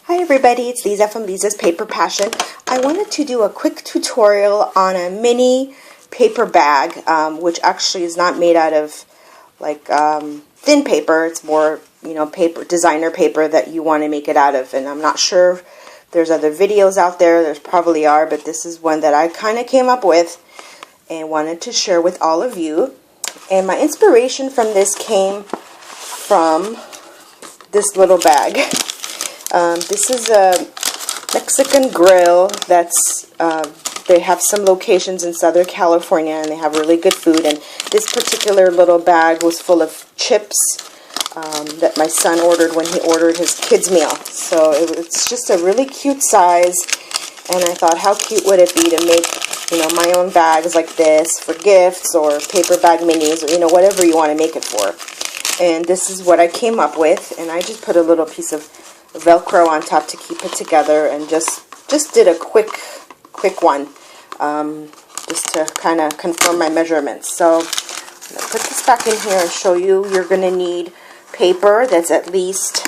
Hi everybody, it's Lisa from Lisa's Paper Passion. I wanted to do a quick tutorial on a mini paper bag, which actually is not made out of like thin paper. It's more, paper, designer paper that you want to make it out of. And I'm not sure if there's other videos out there. There's probably are, but this is one that I kind of came up with and wanted to share with all of you. And my inspiration from this came from this little bag. This is a Mexican grill that's, they have some locations in Southern California and they have really good food. And this particular little bag was full of chips that my son ordered when he ordered his kids' meal. So it's just a really cute size. And I thought, how cute would it be to make, my own bags like this for gifts or paper bag minis or, whatever you want to make it for. And this is what I came up with. And I just put a little piece of Velcro on top to keep it together, and just did a quick one, just to kind of confirm my measurements. So I'm going to put this back in here and show you. You're going to need paper that's at least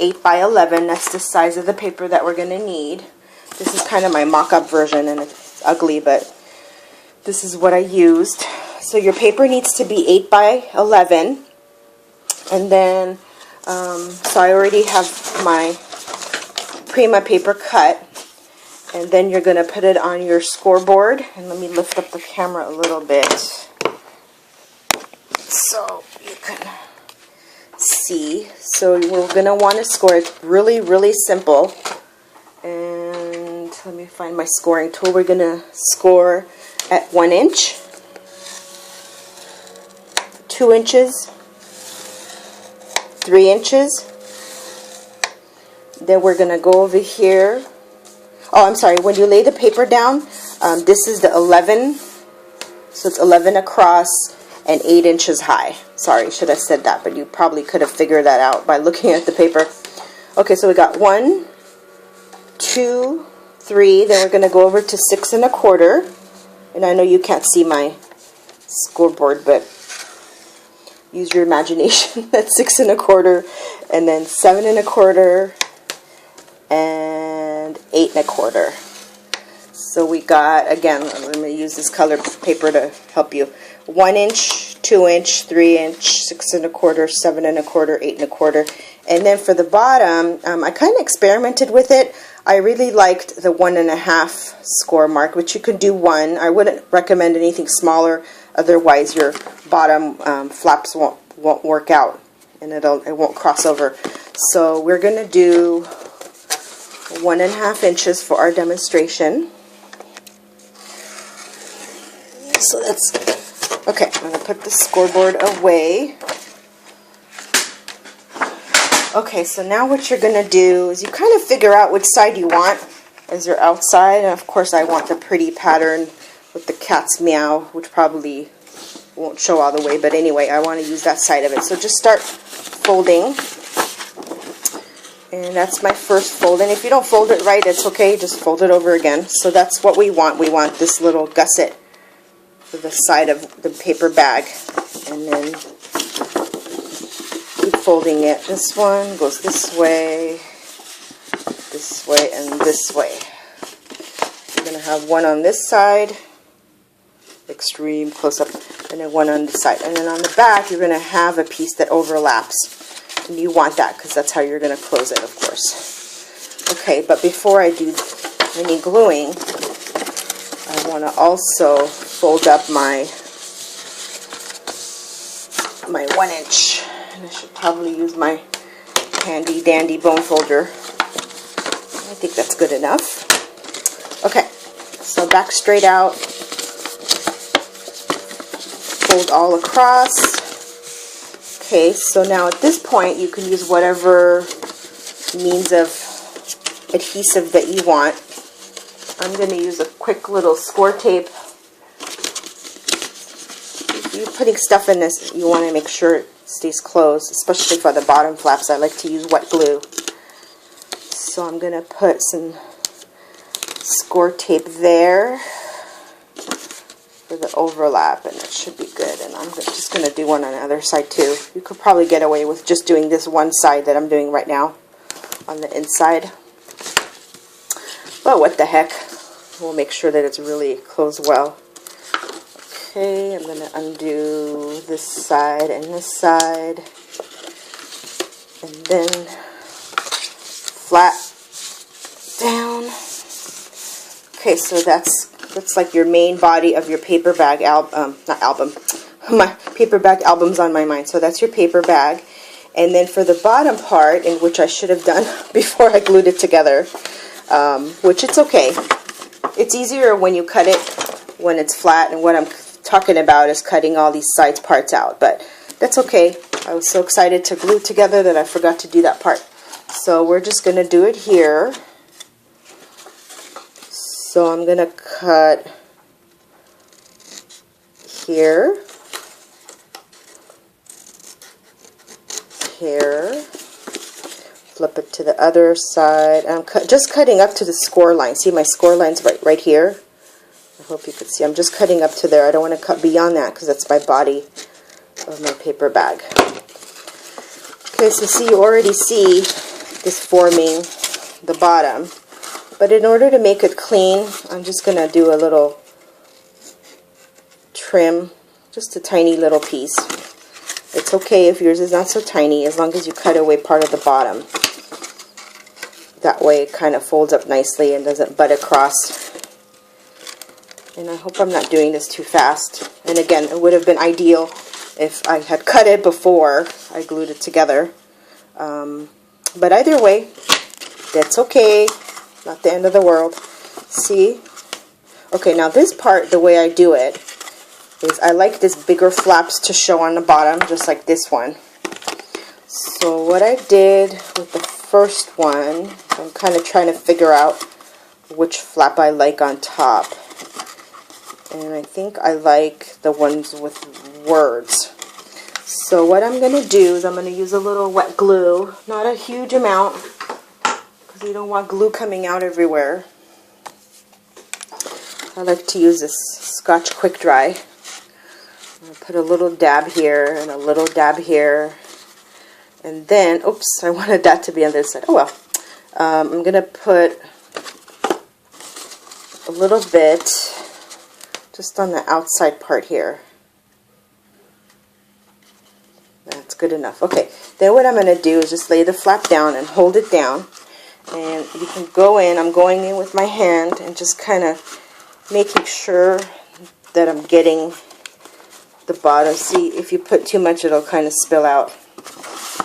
8 by 11. That's the size of the paper that we're going to need. This is kind of my mock-up version, and it's ugly, but this is what I used. So your paper needs to be 8 by 11, and then so I already have my Prima paper cut, and then you're going to put it on your scoreboard. And let me lift up the camera a little bit so you can see. So we're going to want to score. It's really, really simple. And let me find my scoring tool. We're going to score at 1 inch, 2 inches, 3 inches. Then we're going to go over here. Oh, I'm sorry. When you lay the paper down, this is the 11. So it's 11 across and 8 inches high. Sorry, should have said that, but you probably could have figured that out by looking at the paper. Okay, so we got 1, 2, 3. Then we're going to go over to 6 1/4. And I know you can't see my scoreboard, but use your imagination. That's 6 1/4, and then 7 1/4, and 8 1/4. So we got, again, I'm going to use this colored paper to help you. 1 inch, 2 inch, 3 inch, 6 1/4, 7 1/4, 8 1/4. And then for the bottom, I kind of experimented with it. I really liked the 1.5 score mark, which you could do 1. I wouldn't recommend anything smaller. Otherwise, your bottom flaps won't work out, and it won't cross over. So we're going to do 1.5 inches for our demonstration. So that's okay. I'm going to put the scoreboard away. Okay, so now what you're going to do is you kind of figure out which side you want as your outside. And of course, I want the pretty pattern with the cat's meow, which probably won't show all the way, but anyway, I want to use that side of it. So just start folding, and that's my first fold. And if you don't fold it right, it's okay, just fold it over again. So that's what we want. We want this little gusset for the side of the paper bag, and then keep folding it. This one goes this way, and this way. You're going to have one on this side, extreme close-up, and then one on the side. And then on the back, you're going to have a piece that overlaps. And you want that because that's how you're going to close it, of course. Okay, but before I do any gluing, I want to also fold up my 1 inch. And I should probably use my handy dandy bone folder. I think that's good enough. Okay, so back straight out. Fold all across. Okay, so now at this point you can use whatever means of adhesive that you want. I'm going to use a quick little score tape. If you're putting stuff in this, you want to make sure it stays closed, especially for the bottom flaps. I like to use wet glue. So I'm going to put some score tape there for the overlap, and it should be good. And I'm just going to do one on the other side too. You could probably get away with just doing this one side that I'm doing right now. on the inside. But what the heck, we'll make sure that it's really closed well. Okay, I'm going to undo this side and this side, and then flat down. Okay, so that's like your main body of your paper bag not album. My paper bag album's on my mind. So that's your paper bag. And then for the bottom part, in which I should have done before I glued it together, which it's okay. It's easier when you cut it when it's flat, and what I'm talking about is cutting all these side parts out, but that's okay. I was so excited to glue together that I forgot to do that part. So we're just going to do it here. So I'm going to cut here, here, flip it to the other side. I'm just cutting up to the score line. See, my score line's right here. I hope you could see. I'm just cutting up to there. I don't want to cut beyond that because that's my body of my paper bag. Okay, so see, you already see this forming the bottom. But in order to make it clean, I'm just going to do a little trim, just a tiny little piece. It's okay if yours is not so tiny, as long as you cut away part of the bottom. That way it kind of folds up nicely and doesn't butt across. And I hope I'm not doing this too fast. And again, it would have been ideal if I had cut it before I glued it together. But either way, that's okay. Not the end of the world. See? Okay, now this part, the way I do it, is I like this bigger flaps to show on the bottom, just like this one. So what I did with the first one, I'm kind of trying to figure out which flap I like on top. And I think I like the ones with words. So what I'm going to do is I'm going to use a little wet glue. Not a huge amount, because you don't want glue coming out everywhere. I like to use this Scotch Quick Dry. I'm going to put a little dab here and a little dab here. And then, oops, I wanted that to be on this side. Oh well. I'm going to put a little bit just on the outside part here. That's good enough. Okay, then what I'm going to do is just lay the flap down and hold it down. And you can go in, I'm going in with my hand and just kind of making sure that I'm getting the bottom. See, if you put too much, it'll kind of spill out.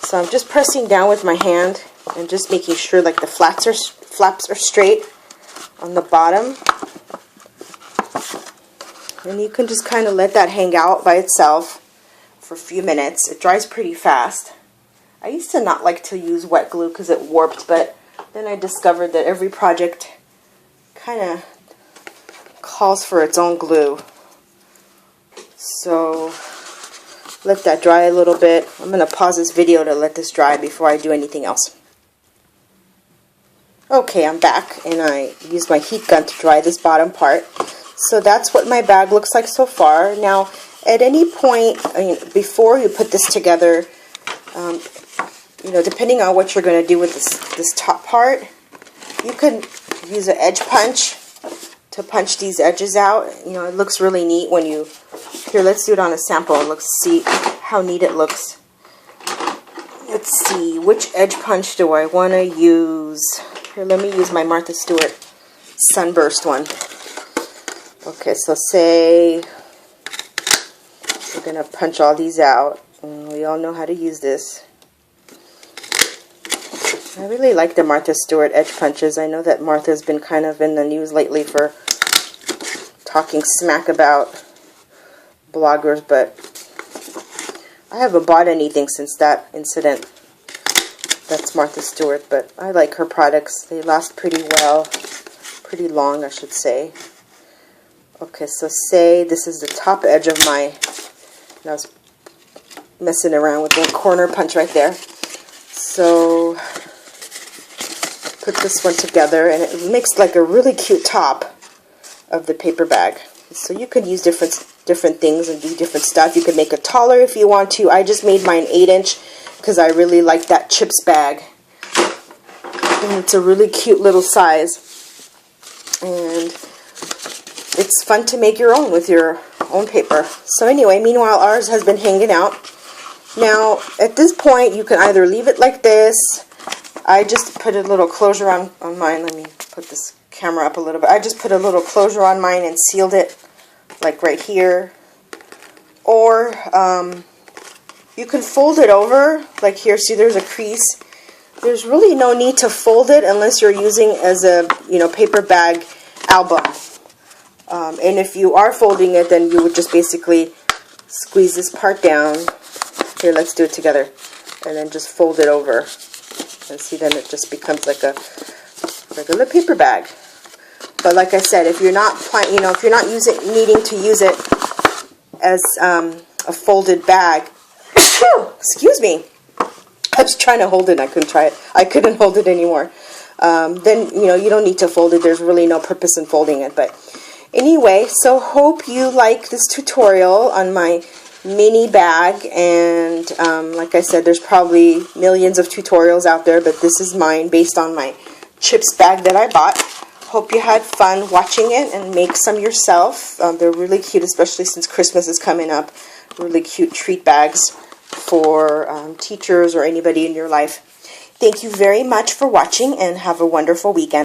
So I'm just pressing down with my hand and just making sure like the flaps are straight on the bottom. And you can just kind of let that hang out by itself for a few minutes. It dries pretty fast. I used to not like to use wet glue because it warped, but then I discovered that every project kind of calls for its own glue. So let that dry a little bit. I'm going to pause this video to let this dry before I do anything else. Okay, I'm back, and I used my heat gun to dry this bottom part. So that's what my bag looks like so far. Now, at any point, before you put this together, depending on what you're going to do with this top part, you can use an edge punch to punch these edges out. It looks really neat when you... Here, let's do it on a sample. Let's see how neat it looks. Let's see, which edge punch do I want to use? Here, let me use my Martha Stewart Sunburst one. Okay, so say we're going to punch all these out. We all know how to use this. I really like the Martha Stewart edge punches. I know that Martha's been kind of in the news lately for talking smack about bloggers, but I haven't bought anything since that incident. That's Martha Stewart, but I like her products. They last pretty well, pretty long, I should say. Okay, so say this is the top edge of my... I was messing around with the corner punch right there. So put this one together, and it makes like a really cute top of the paper bag. So you could use different things and do different stuff. You could make it taller if you want to. I just made mine 8-inch because I really like that chips bag. And it's a really cute little size. And it's fun to make your own with your own paper. So anyway, meanwhile, ours has been hanging out. Now, at this point, you can either leave it like this. I just put a little closure on mine. Let me put this camera up a little bit. I just put a little closure on mine and sealed it, like right here. Or you can fold it over, like here. See, there's a crease. There's really no need to fold it unless you're using as a, paper bag album. And if you are folding it, then you would just basically squeeze this part down. Here, let's do it together. And then just fold it over. And see, then it just becomes like a regular paper bag. But like I said, if you're not, if you're not needing to use it as a folded bag, excuse me. I was trying to hold it and I couldn't try it. I couldn't hold it anymore. Then, you don't need to fold it. There's really no purpose in folding it. But anyway, so hope you like this tutorial on my mini bag. And like I said, there's probably millions of tutorials out there, but this is mine based on my chips bag that I bought. Hope you had fun watching it and make some yourself. They're really cute, especially since Christmas is coming up. Really cute treat bags for teachers or anybody in your life. Thank you very much for watching and have a wonderful weekend.